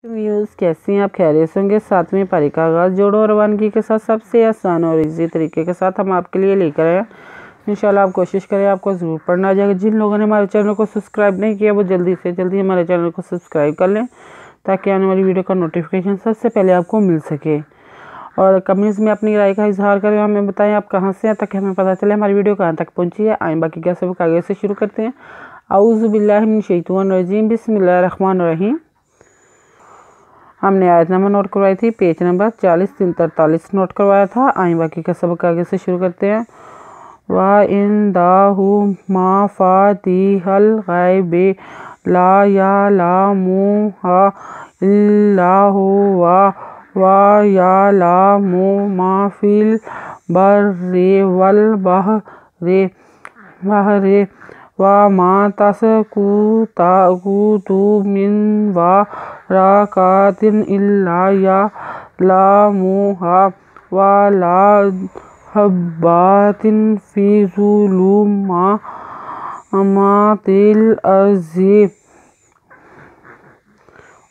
Views कैसे हैं आप? खैरियत से होंगे। 7वीं पारी का आगाज़ जोड़ों और रवानगी के साथ सबसे आसान और इजी तरीके के साथ हम आपके लिए लेकर आए। इंशाल्लाह आप कोशिश करें, आपको ज़रूर पढ़ना आ जाएगा। जिन लोगों ने हमारे चैनल को सब्सक्राइब नहीं किया वो जल्दी से जल्दी हमारे चैनल को सब्सक्राइब कर लें ताकि आने वाली वीडियो का नोटिफिकेशन सबसे पहले आपको मिल सके। और कमेंट्स में अपनी राय का इजहार करें, हमें बताएं आप कहाँ से हैं ताकि हमें पता चले हमारी वीडियो कहाँ तक पहुँची है। आए बाकी क्या सबक आगे से शुरू करते हैं। औज़ु बिल्लाहि मिनश शैतानिर रजीम, बिस्मिल्लाहिर रहमानिर रहीम। हमने आयत नंबर नोट करवाई थी, पेज नंबर 40-43 नोट करवाया था। आए बाकी का सबक आगे से शुरू करते हैं। वा इंदाहु माफातिहल गैबि ला यअलमुहा इल्लाहु वा यअलमु मा फिल बर्रि वल बहरि वा मा तस्कुतु मिन वरक़तिन इल्ला यअलमुहा वला हब्बातिन फी ज़ुलुमातिल अर्ज़ि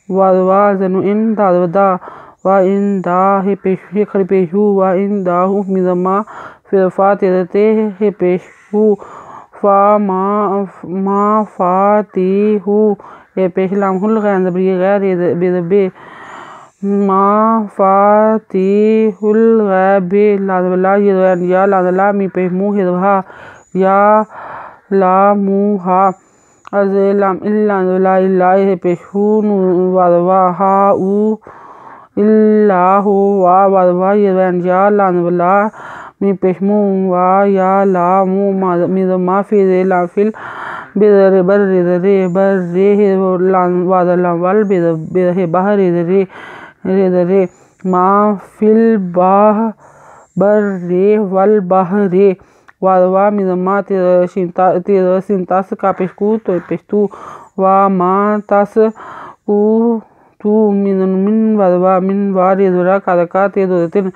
वज़न इंदा व इंदाहि पेशु व इंदाहु मिज़मा फ़ातिरते पेशु मा फ़ातिहु पेशलामुल गैज़बरी गैर बेदबे मा फ़ातिहुल गैबि लाज़ला या लाज़ला मी पेहमु हिदहा या लामुहा अज़लाम इल्ला इल्ला पेशुन वज़वा हाउ इल्लाहु वज़वा या लाज़ला मी पेहमु वा या लामु मिज़मा फिल बर्रि वल बहरि मा फिल बर्रि वल बहरि वज़वा मिज़मा सिंतास का पेशतु वा मा तस्कुतु मिन वज़वा मिन वारिज़रा कादका तेदोतिन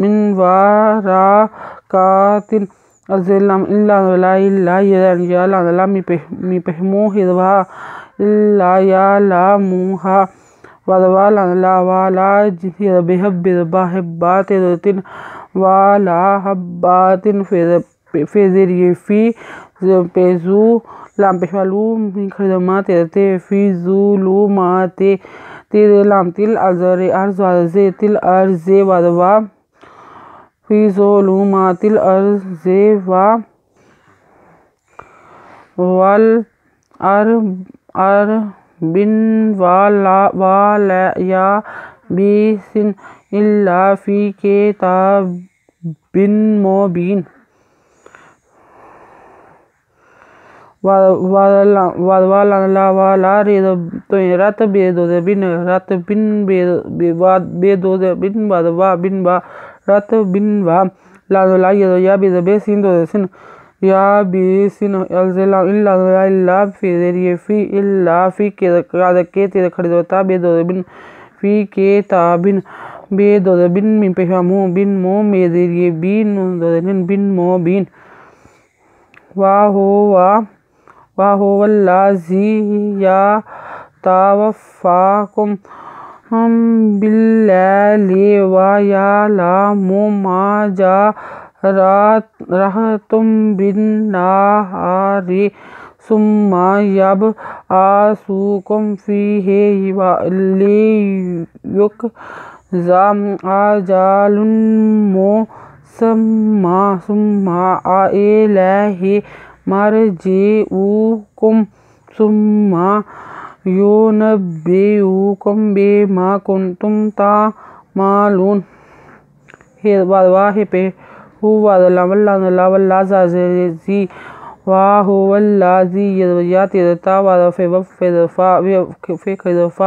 मिन वरक़तिन अज़लाम इल्ला या लाज़ला मी पेहमु हिदहा इल्ला यअलमुहा वज़वा लाज़ला वला हब्बा तेदोतिन वला हब्बातिन फ़ेज़रिये फ़ी पेज़ु लाम पेशवालू खिदमा तेदते फ़ी ज़ुलुमाति तिल अर्ज़ वज़वा फ़ी ज़ुलुमातिल अर्ज़ि वल अर्बिन वलयाबिसिन इल्ला फ़ी किताबिन मुबीन। वज़वा लाज़ला वला रतबिन वज़वा बिन रतबिन व लाज़ला या बेदबे सिन या बिसिन अज़लाम इल्ला फ़ेज़रिये फ़ी इल्ला फ़ी कादके तेद खड़िदवता बेदोबिन फ़ी किताबिन बेदोबिन मी पेहमु बिन मो मेज़रिये बिन मुबीन वहुवल्लज़ी यतवफ़्फ़ाकुम बिल्लैलि व यअलमु मा जरहतुम बिन्नहारि सुम्मा यबअसुकुम फ़ीहि लियुक़ज़ा अजलुन मुसम्मा सुम्मा इलैहि मर्जिउकुम सुम्मा युनब्बिउकुम बिमा कुंतुम तामलून। वज़वा पेहु वज़ला वल्लाज़ी वहुवल्लज़ी या तेदता फ़ेखिदफ़ा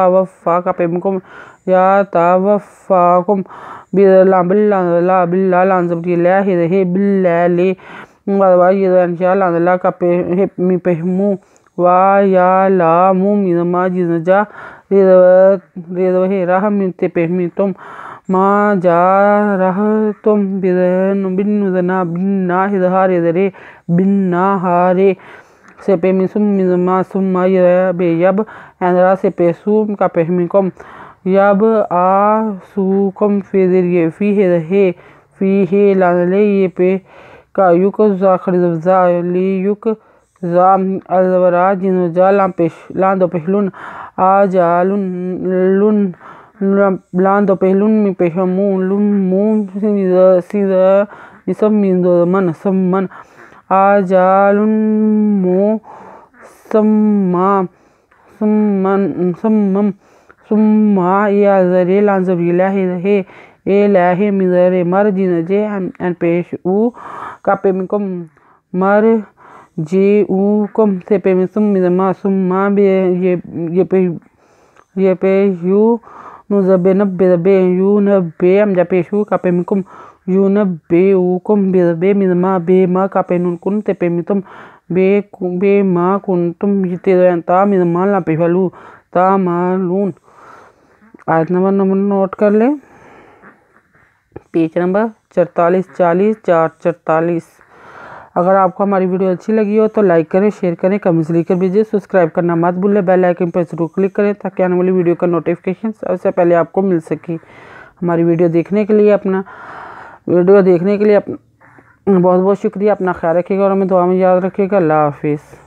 वफ़्फ़ा का पेमुकुम या तवफ़्फ़ाकुम बिल्ला लाज़बरी हे बिल्लैलि वज़वा या लाज़ला का मी पेहमु वा यअलमु मिज़मा जिज़जा रेज़वहेरा मिते पेहमी तुम मा जरहतुम बिन्नुज़ना बिन्ना हिदहा रेज़रे बिन्ना हारे sepeminsum misma summa beyab andra sepesum kapehmikom यब आ सुकम फेजरिए फी है रहे फी है लाले ये पे का युक जा खरीदा ली युक जा अलवरा जिनो जा लां दो पहलुन आ जा लुन लां दो पहलुन mi पेशमू लुन मू सीधा निसम मिंदो मन सम्मन आ जा लुन मो सम्मा सम्मन सम्मम सुम्मा या जरे लांजबीला है ए लाहे मिजरे मर जिनजे एन पेश उ कापे मिकम मर जे उ कम से पे मिसम मिजमा सुम्मा बे ये पे यू नु जबे नब्बे बे यू नब्बे हम जपे शू कापे मिकम यू नब्बे उ कम बे मिजमा बे मा कापे नुन कुन ते पे मितम बे मा कुन तुम जिते ता मिजमा ला पे फलू ता मालून। आयत नंबर नोट कर ले, पेज नंबर 44 40 4 44। अगर आपको हमारी वीडियो अच्छी लगी हो तो लाइक करें, शेयर करें, कमेंट्स लिखकर भेजिए। सब्सक्राइब करना मत भूलें, बेल आइकन पर जरूर क्लिक करें ताकि आने वाली वीडियो का नोटिफिकेशन सबसे पहले आपको मिल सके। हमारी वीडियो देखने के लिए बहुत बहुत शुक्रिया। अपना ख्याल रखिएगा और हमें दुआ में याद रखिएगा। अल्लाह हाफिज़।